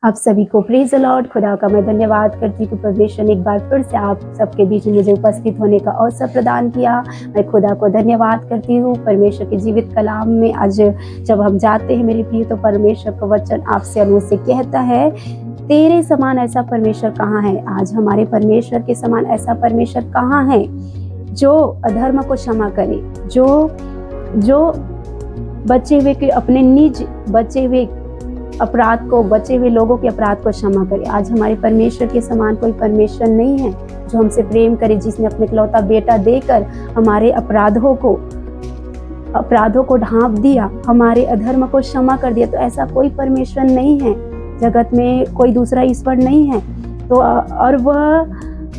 आप सभी को प्रेज़ द लॉर्ड। खुदा का मैं धन्यवाद करती हूँ कि परमेश्वर ने एक बार फिर से आप सबके बीच में मुझे उपस्थित होने का अवसर प्रदान किया। मैं खुदा को धन्यवाद करती हूँ। परमेश्वर के जीवित कलाम में आज जब हम जाते हैं मेरे प्रिय, तो परमेश्वर का वचन आपसे और मुझसे कहता है, तेरे समान ऐसा परमेश्वर कहाँ है। आज हमारे परमेश्वर के समान ऐसा परमेश्वर कहाँ है जो अधर्म को क्षमा करे, जो बचे हुए के अपने निज बचे हुए अपराध को, बचे हुए लोगों के अपराध को क्षमा करे। आज हमारे परमेश्वर के समान कोई परमेश्वर नहीं है जो हमसे प्रेम करे, जिसने अपने इकलौता बेटा देकर हमारे अपराधों को ढांप दिया, हमारे अधर्म को क्षमा कर दिया। तो ऐसा कोई परमेश्वर नहीं है, जगत में कोई दूसरा ईश्वर नहीं है। तो और वह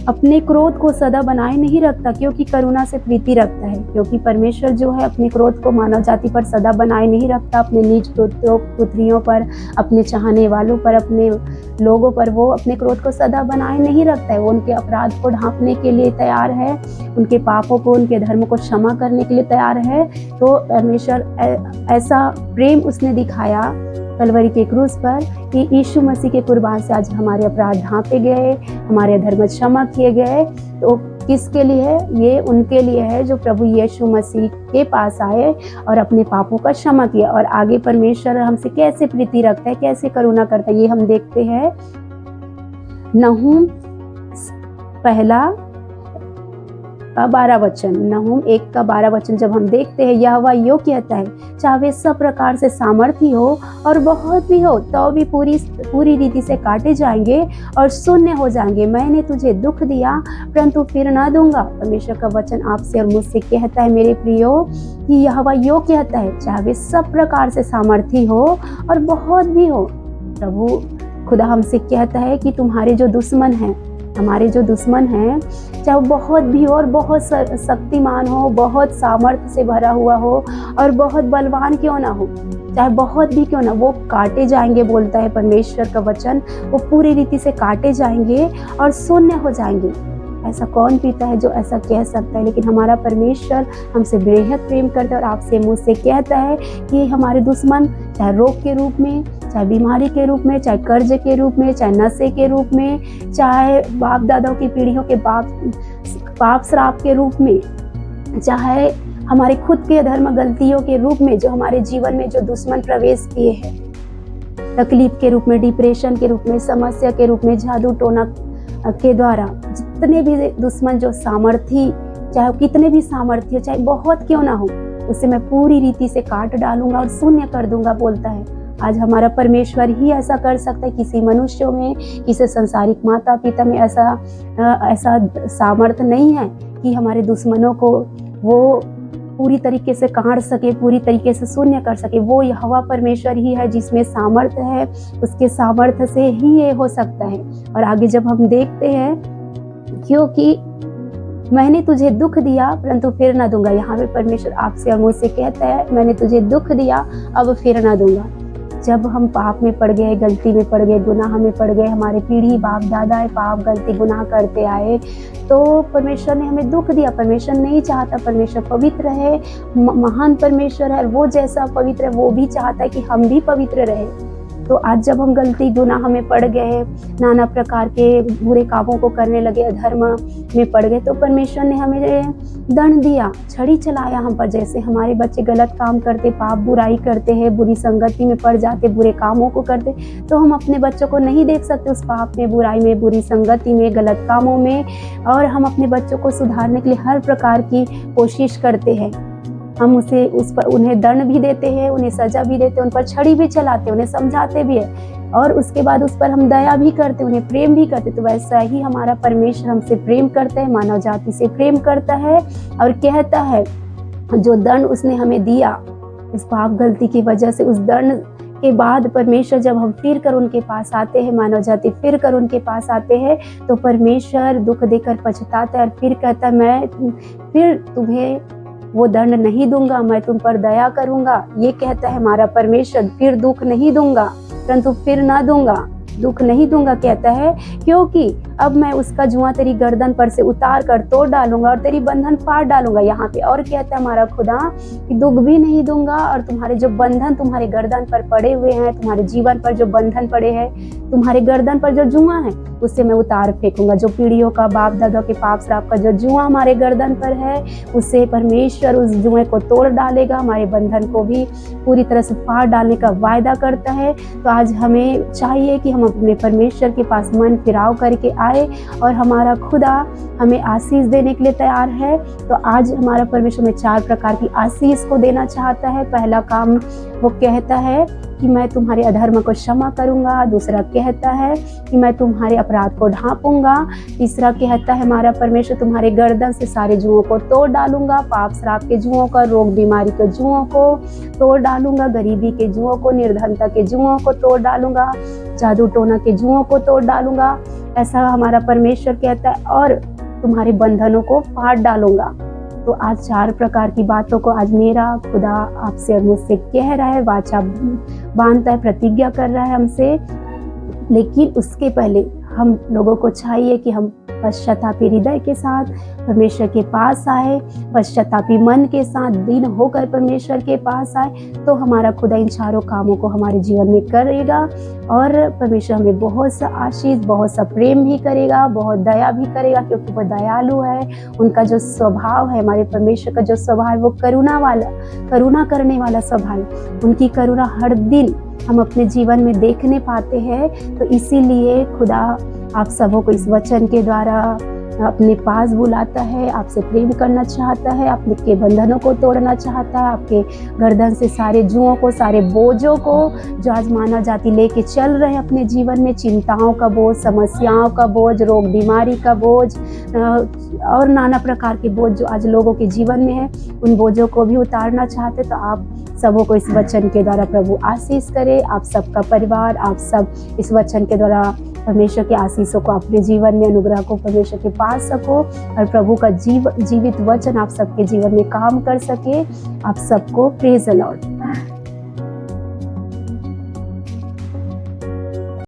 अपने क्रोध को सदा बनाए नहीं रखता, क्योंकि करुणा से प्रीति रखता है। क्योंकि परमेश्वर जो है अपने क्रोध को मानव जाति पर सदा बनाए नहीं रखता, अपने निज पुत्रियों पर, अपने चाहने वालों पर, अपने लोगों पर वो अपने क्रोध को सदा बनाए नहीं रखता है। वो उनके अपराध को ढांपने के लिए तैयार है, उनके पापों को, उनके धर्म को क्षमा करने के लिए तैयार है। तो परमेश्वर ऐसा प्रेम उसने दिखाया कलवरी के क्रूस पर कि यीशु मसीह के कुर्बान से आज हमारे अपराध ढांपे गए, हमारे धर्म क्षमा किए गए। तो किसके लिए है? ये उनके लिए है जो प्रभु यीशु मसीह के पास आए और अपने पापों का क्षमा किया। और आगे परमेश्वर हमसे कैसे प्रीति रखता है, कैसे करुणा करता है, ये हम देखते हैं नहूम 1:12। नहूम 1:12 जब हम देखते हैं, यहोवा यो कहता है, चाहे वे सब प्रकार से सामर्थी हो और बहुत भी हो, तो भी पूरी रीति से काटे जाएंगे और शून्य हो जाएंगे। मैंने तुझे दुख दिया परंतु फिर ना दूंगा। परमेश्वर का वचन आपसे और मुझसे कहता है मेरे प्रियो कि यहोवा यो कहता है, चाहे वे सब प्रकार से सामर्थी हो और बहुत भी हो। प्रभु खुदा हमसे कहता है कि तुम्हारे जो दुश्मन हैं, हमारे जो दुश्मन हैं, चाहे वो बहुत भी हो और बहुत शक्तिमान हो, बहुत सामर्थ्य से भरा हुआ हो और बहुत बलवान क्यों ना हो, चाहे बहुत भी क्यों ना, वो काटे जाएंगे। बोलता है परमेश्वर का वचन, वो पूरी रीति से काटे जाएंगे और शून्य हो जाएंगे। ऐसा कौन पीता है जो ऐसा कह सकता है? लेकिन हमारा परमेश्वर हमसे बेहद प्रेम करता है और आपसे मुझसे कहता है कि हमारे दुश्मन, चाहे रोग के रूप में, चाहे बीमारी के रूप में, चाहे कर्ज के रूप में, चाहे नशे के रूप में, चाहे बाप दादाओं की पीढ़ियों के पाप श्राप के रूप में, चाहे हमारे खुद के धर्म गलतियों के रूप में, जो हमारे जीवन में जो दुश्मन प्रवेश किए हैं, तकलीफ के रूप में, डिप्रेशन के रूप में, समस्या के रूप में, जादू टोना के द्वारा, जितने भी दुश्मन जो सामर्थी, चाहे कितने भी सामर्थ्य हो, चाहे बहुत क्यों ना हो, उसे मैं पूरी रीति से काट डालूंगा और शून्य कर दूंगा। बोलता है आज हमारा परमेश्वर ही ऐसा कर सकता है। किसी मनुष्यों में, किसी संसारिक माता पिता में ऐसा सामर्थ्य नहीं है कि हमारे दुश्मनों को वो पूरी तरीके से काट सके, पूरी तरीके से शून्य कर सके। वो यहोवा परमेश्वर ही है जिसमें सामर्थ्य है, उसके सामर्थ्य से ही ये हो सकता है। और आगे जब हम देखते हैं, क्योंकि मैंने तुझे दुख दिया परंतु फिर ना दूंगा। यहाँ पे परमेश्वर आपसे और मुझसे कहता है, मैंने तुझे दुख दिया अब फिर ना दूंगा। जब हम पाप में पड़ गए, गलती में पड़ गए, गुनाह में पड़ गए, हमारे पीढ़ी बाप दादा पाप गलती गुनाह करते आए, तो परमेश्वर ने हमें दुख दिया। परमेश्वर नहीं चाहता, परमेश्वर पवित्र है, महान परमेश्वर है, वो जैसा पवित्र है वो भी चाहता है कि हम भी पवित्र रहे। तो आज जब हम गलती गुनाह में पड़ गए, नाना प्रकार के बुरे कामों को करने लगे, अधर्म में पड़ गए, तो परमेश्वर ने हमें दंड दिया, छड़ी चलाया हम पर। जैसे हमारे बच्चे गलत काम करते, पाप बुराई करते हैं, बुरी संगति में पड़ जाते, बुरे कामों को करते, तो हम अपने बच्चों को नहीं देख सकते उस पाप में, बुराई में, बुरी संगति में, गलत कामों में। और हम अपने बच्चों को सुधारने के लिए हर प्रकार की कोशिश करते हैं। हम उन्हें दंड भी देते हैं, उन्हें सजा भी देते हैं, उन पर छड़ी भी चलाते, उन्हें समझाते भी है, और उसके बाद उस पर हम दया भी करते, उन्हें प्रेम भी करते। तो वैसा ही हमारा परमेश्वर हमसे प्रेम करता है, मानव जाति से प्रेम करता है और कहता है जो दंड उसने हमें दिया इस पाप गलती की वजह से, उस दंड के बाद परमेश्वर जब हम फिर कर उनके पास आते हैं, मानव जाति फिर कर उनके पास आते हैं, तो परमेश्वर दुख देकर पछताता है और फिर कहता है, मैं फिर तुम्हें वो दंड नहीं दूंगा, मैं तुम पर दया करूंगा। ये कहता है हमारा परमेश्वर, फिर दुख नहीं दूंगा परंतु फिर ना दूंगा, दुख नहीं दूंगा कहता है, क्योंकि अब मैं उसका जुआ तेरी गर्दन पर से उतार कर तोड़ डालूंगा और तेरी बंधन फाड़ डालूंगा। यहाँ पे और कहता है हमारा खुदा कि दुख भी नहीं दूंगा, और तुम्हारे जो बंधन तुम्हारे गर्दन पर पड़े हुए हैं, तुम्हारे जीवन पर जो बंधन पड़े हैं, तुम्हारे गर्दन पर जो जुआ है उससे मैं उतार फेंकूंगा। जो पीढ़ियों का, बाप दादा के पाप श्राप का जो जुआ हमारे गर्दन पर है, उससे परमेश्वर उस जुए को तोड़ डालेगा, हमारे बंधन को भी पूरी तरह से फाड़ डालने का वायदा करता है। तो आज हमें चाहिए कि हम अपने परमेश्वर के पास मन फिराव करके आए, और हमारा खुदा हमें आशीष देने के लिए तैयार है। तो आज हमारा परमेश्वर में 4 प्रकार की आशीष को देना चाहता है। पहला काम वो कहता है कि मैं तुम्हारे अधर्म को क्षमा करूंगा। दूसरा कहता है कि मैं तुम्हारे अपराध को ढांपूंगा। तीसरा कहता है हमारा परमेश्वर तुम्हारे गर्दन से सारे जुओं को तोड़ डालूंगा, पाप श्राप के जुओं का, रोग बीमारी के जुओं को तोड़ डालूंगा, गरीबी के जुओं को, निर्धनता के जुओं को तोड़ डालूंगा, जादू टोना के जुओं को तोड़ डालूंगा, ऐसा हमारा परमेश्वर कहता है, और तुम्हारे बंधनों को फाड़ डालूंगा। तो आज 4 प्रकार की बातों को आज मेरा खुदा आपसे और मुझसे कह रहा है, वाचा बांधता है, प्रतिज्ञा कर रहा है हमसे। लेकिन उसके पहले हम लोगों को चाहिए कि हम पश्चातापी हृदय के साथ परमेश्वर के पास आए, पश्चातापी मन के साथ दीन होकर परमेश्वर के पास आए, तो हमारा खुदा इन 4 कामों को हमारे जीवन में करेगा, और परमेश्वर हमें बहुत सा आशीष, बहुत सा प्रेम भी करेगा, बहुत दया भी करेगा, क्योंकि वो दयालु है। उनका जो स्वभाव है, हमारे परमेश्वर का जो स्वभाव है, वो करुणा करने वाला स्वभाव है। उनकी करुणा हर दिन हम अपने जीवन में देखने पाते हैं। तो इसीलिए खुदा आप सबों को इस वचन के द्वारा अपने पास बुलाता है, आपसे प्रेम करना चाहता है, आपके बंधनों को तोड़ना चाहता है, आपके गर्दन से सारे जुओं को, सारे बोझों को जो आज मानव जाति लेके चल रहे हैं अपने जीवन में, चिंताओं का बोझ, समस्याओं का बोझ, रोग बीमारी का बोझ और नाना प्रकार के बोझ जो आज लोगों के जीवन में है, उन बोझों को भी उतारना चाहते। तो आप सबों को इस वचन के द्वारा प्रभु आशीष करे। आप सबका परिवार, आप सब इस वचन के द्वारा परमेश्वर के आशीषों को अपने जीवन में, अनुग्रह को परमेश्वर के पास सको, और प्रभु का जीवित वचन आप सबके जीवन में काम कर सके। आप सबको प्रेज द लॉर्ड।